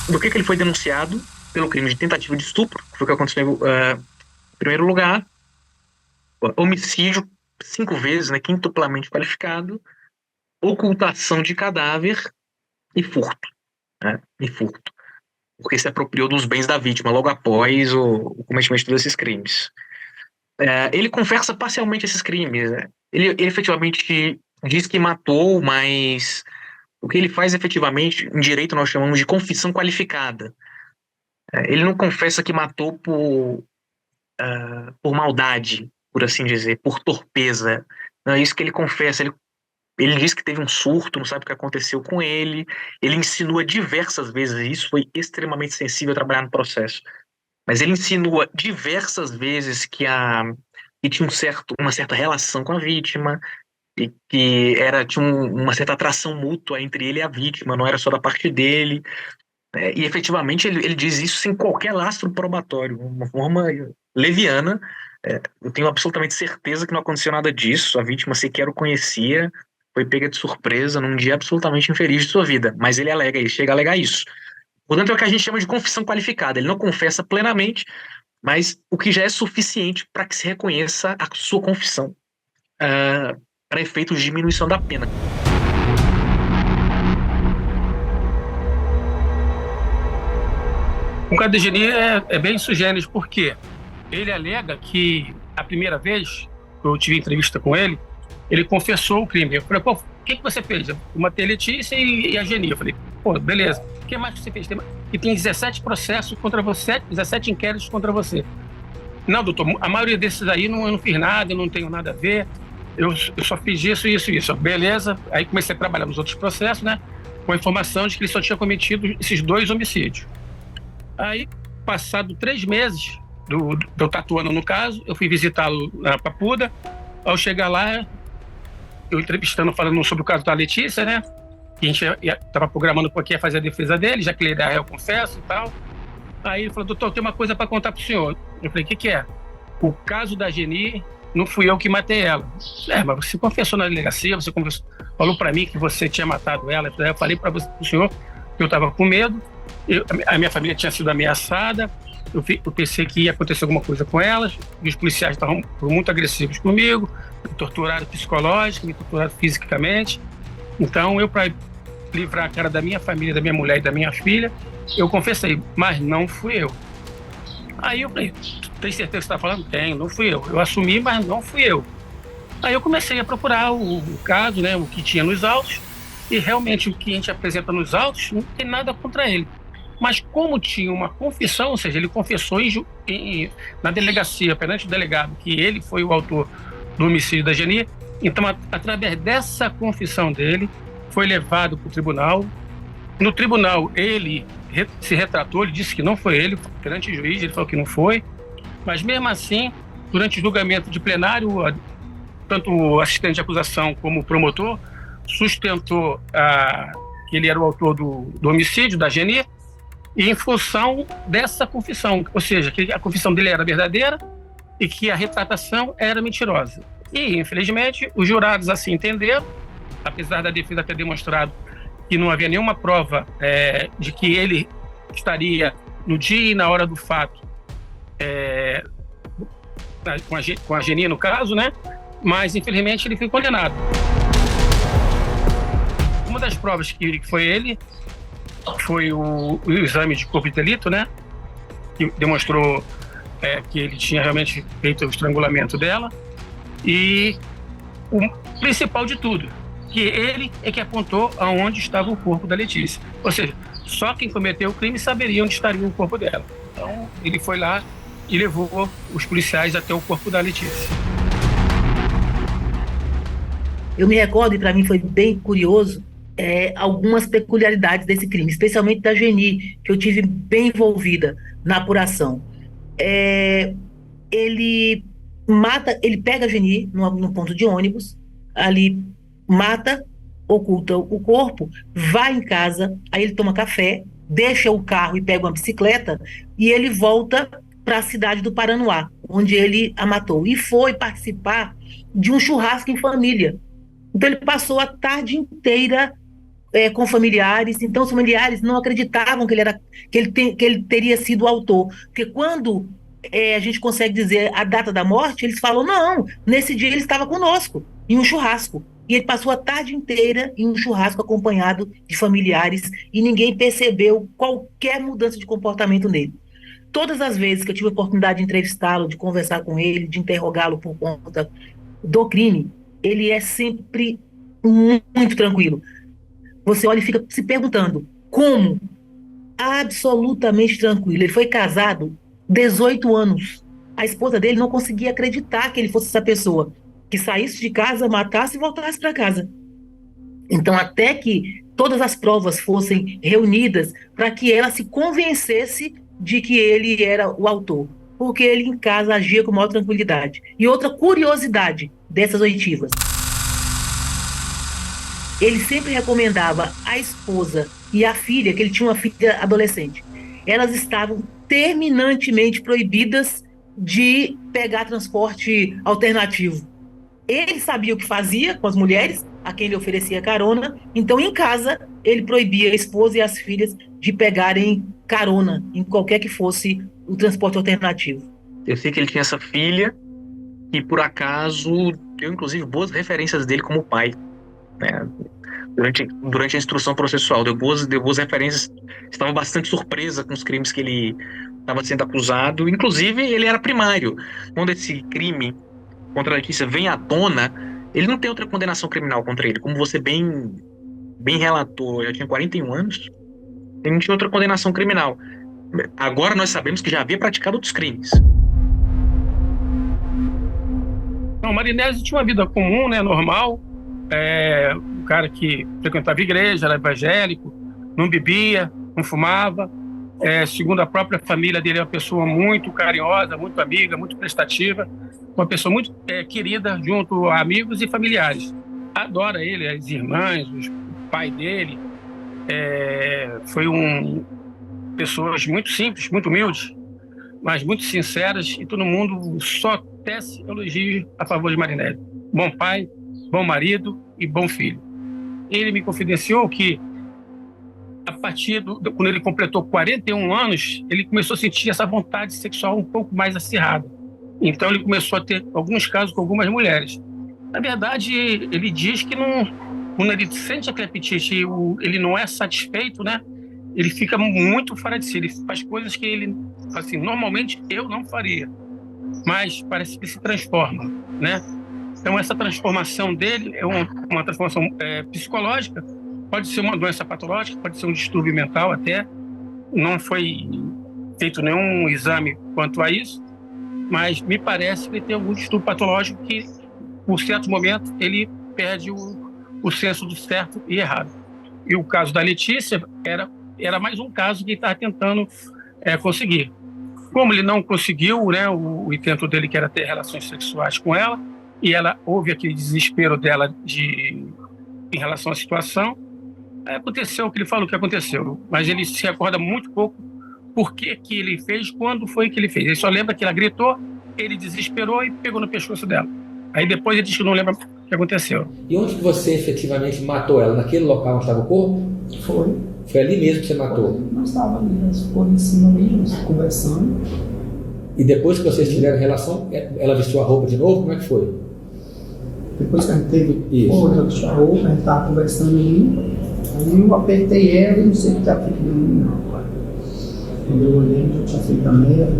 do que ele foi denunciado pelo crime de tentativa de estupro, que foi o que aconteceu em primeiro lugar, homicídio 5 vezes, né, quintuplamente qualificado, ocultação de cadáver e furto, né, e furto, porque se apropriou dos bens da vítima logo após o cometimento desses crimes. Ele confessa parcialmente esses crimes, né? Ele efetivamente diz que matou, mas o que ele faz efetivamente, em direito nós chamamos de confissão qualificada. Ele não confessa que matou por maldade, por assim dizer, por torpeza. Não é isso que ele confessa. Ele diz que teve um surto, não sabe o que aconteceu com ele. Ele insinua diversas vezes, e isso foi extremamente sensível a trabalhar no processo. Mas ele insinua diversas vezes que tinha uma certa relação com a vítima, e que tinha uma certa atração mútua entre ele e a vítima, não era só da parte dele. E efetivamente ele diz isso sem qualquer lastro probatório, uma forma leviana. Eu tenho absolutamente certeza que não aconteceu nada disso, a vítima sequer o conhecia, foi pega de surpresa num dia absolutamente infeliz de sua vida, mas ele chega a alegar isso. Portanto, é o que a gente chama de confissão qualificada. Ele não confessa plenamente, mas o que já é suficiente para que se reconheça a sua confissão, para efeitos de diminuição da pena. O caso de Geni é bem sugênero, porque ele alega que a primeira vez que eu tive entrevista com ele confessou o crime. Eu falei, pô, o que você fez? Eu matei a Letícia e a Geni. Eu falei, pô, beleza. O que mais que você fez? E tem 17 processos contra você, 17 inquéritos contra você. Não, doutor, a maioria desses aí eu não fiz nada, eu não tenho nada a ver. Eu só fiz isso, isso e isso. Beleza. Aí comecei a trabalhar nos outros processos, né? Com a informação de que ele só tinha cometido esses 2 homicídios. Aí, passado 3 meses de eu tatuando no caso, eu fui visitá-lo na Papuda. Ao chegar lá, eu entrevistando, falando sobre o caso da Letícia, né? Que a gente estava programando porque ia fazer a defesa dele, já que ele era réu, confesso e tal. Aí ele falou, doutor, tem uma coisa para contar para o senhor. Eu falei, o que é? O caso da Geni, não fui eu que matei ela. Mas você confessou na delegacia, falou para mim que você tinha matado ela. Eu falei para o senhor que eu estava com medo, a minha família tinha sido ameaçada, eu pensei que ia acontecer alguma coisa com elas, e os policiais estavam muito agressivos comigo, me torturaram psicologicamente, me torturaram fisicamente. Então, para livrar a cara da minha família, da minha mulher e da minha filha, eu confessei, mas não fui eu. Aí eu falei, tem certeza que você está falando? Tenho, não fui eu. Eu assumi, mas não fui eu. Aí eu comecei a procurar o caso, né, o que tinha nos autos, e realmente o que a gente apresenta nos autos não tem nada contra ele. Mas como tinha uma confissão, ou seja, ele confessou na delegacia, perante o delegado, que ele foi o autor do homicídio da Geni, então, através dessa confissão dele, foi levado para o tribunal. No tribunal, ele se retratou, ele disse que não foi ele, perante o juiz, ele falou que não foi. Mas, mesmo assim, durante o julgamento de plenário, tanto o assistente de acusação como o promotor sustentou que ele era o autor do homicídio da Geni, e em função dessa confissão, ou seja, que a confissão dele era verdadeira e que a retratação era mentirosa. E, infelizmente, os jurados assim entenderam, apesar da defesa ter demonstrado que não havia nenhuma prova de que ele estaria no dia e na hora do fato com a Geni, no caso, né? Mas, infelizmente, ele foi condenado. Uma das provas que foi ele foi o exame de corpo de delito, né? Que demonstrou que ele tinha realmente feito o estrangulamento dela. E o principal de tudo, que ele é que apontou aonde estava o corpo da Letícia. Ou seja, só quem cometeu o crime saberia onde estaria o corpo dela. Então, ele foi lá e levou os policiais até o corpo da Letícia. Eu me recordo, e para mim foi bem curioso, algumas peculiaridades desse crime, especialmente da Geni, que eu tive bem envolvida na apuração. Ele ele pega a Geni num ponto de ônibus, ali mata, oculta o corpo, vai em casa, aí ele toma café, deixa o carro e pega uma bicicleta, e ele volta para a cidade do Paranoá, onde ele a matou, e foi participar de um churrasco em família. Então ele passou a tarde inteira com familiares, então os familiares não acreditavam que ele teria sido o autor, porque quando a gente consegue dizer a data da morte, eles falam, não, nesse dia ele estava conosco, em um churrasco, e ele passou a tarde inteira em um churrasco acompanhado de familiares, e ninguém percebeu qualquer mudança de comportamento nele. Todas as vezes que eu tive a oportunidade de entrevistá-lo, de conversar com ele, de interrogá-lo por conta do crime, ele é sempre muito tranquilo. Você olha e fica se perguntando como? Absolutamente tranquilo. Ele foi casado 18 anos. A esposa dele não conseguia acreditar que ele fosse essa pessoa que saísse de casa, matasse e voltasse para casa. Então, até que todas as provas fossem reunidas para que ela se convencesse de que ele era o autor, porque ele em casa agia com maior tranquilidade. E outra curiosidade dessas oitivas, ele sempre recomendava a esposa e a filha, que ele tinha uma filha adolescente, elas estavam terminantemente proibidas de pegar transporte alternativo. Ele sabia o que fazia com as mulheres, a quem ele oferecia carona, então em casa ele proibia a esposa e as filhas de pegarem carona em qualquer que fosse o transporte alternativo. Eu sei que ele tinha essa filha e, por acaso, deu inclusive boas referências dele como pai, né? Durante a instrução processual, deu boas referências, estava bastante surpresa com os crimes que ele estava sendo acusado, inclusive ele era primário. Quando esse crime contra a Letícia vem à tona, ele não tem outra condenação criminal contra ele, como você bem relatou, já tinha 41 anos, ele não tinha outra condenação criminal. Agora nós sabemos que já havia praticado outros crimes. Não, o Marinesi tinha uma vida comum, né, normal, um cara que frequentava a igreja, era evangélico, não bebia, não fumava, segundo a própria família dele, é uma pessoa muito carinhosa, muito amiga, muito prestativa, uma pessoa muito querida junto a amigos e familiares. Adora ele, as irmãs, o pai dele, pessoas muito simples, muito humildes, mas muito sinceras, e todo mundo só tece elogios a favor de Marinesi. Bom pai, bom marido e bom filho. Ele me confidenciou que, a partir quando ele completou 41 anos, ele começou a sentir essa vontade sexual um pouco mais acirrada. Então ele começou a ter alguns casos com algumas mulheres. Na verdade, ele diz que quando ele sente aquele apetite, ele não é satisfeito, né? Ele fica muito fora de si, ele faz coisas que ele, assim, normalmente eu não faria, mas parece que se transforma, né? Então essa transformação dele é uma transformação psicológica, pode ser uma doença patológica, pode ser um distúrbio mental até, não foi feito nenhum exame quanto a isso, mas me parece que ele tem algum distúrbio patológico que, por certo momento, ele perde o senso do certo e errado. E o caso da Letícia era mais um caso que ele estava tentando conseguir. Como ele não conseguiu, né, o intento dele que era ter relações sexuais com ela, e ela houve aquele desespero dela em relação à situação, aconteceu o que ele falou que aconteceu, mas ele se recorda muito pouco por que ele fez, quando foi que ele fez. Ele só lembra que ela gritou, ele desesperou e pegou no pescoço dela. Aí depois ele diz que não lembra o que aconteceu. E onde que você efetivamente matou ela? Naquele local onde estava o corpo? Foi. Foi ali mesmo que você matou? Nós estávamos ali, nós ficamos em cima mesmo, conversando. E depois que vocês tiveram relação, ela vestiu a roupa de novo? Como é que foi? Depois que a gente teve isso, outra vestiu a roupa, a gente estava conversando ali. Aí eu apertei ela e não sei o que estava feito. Quando eu olhei, eu já tinha feito a merda.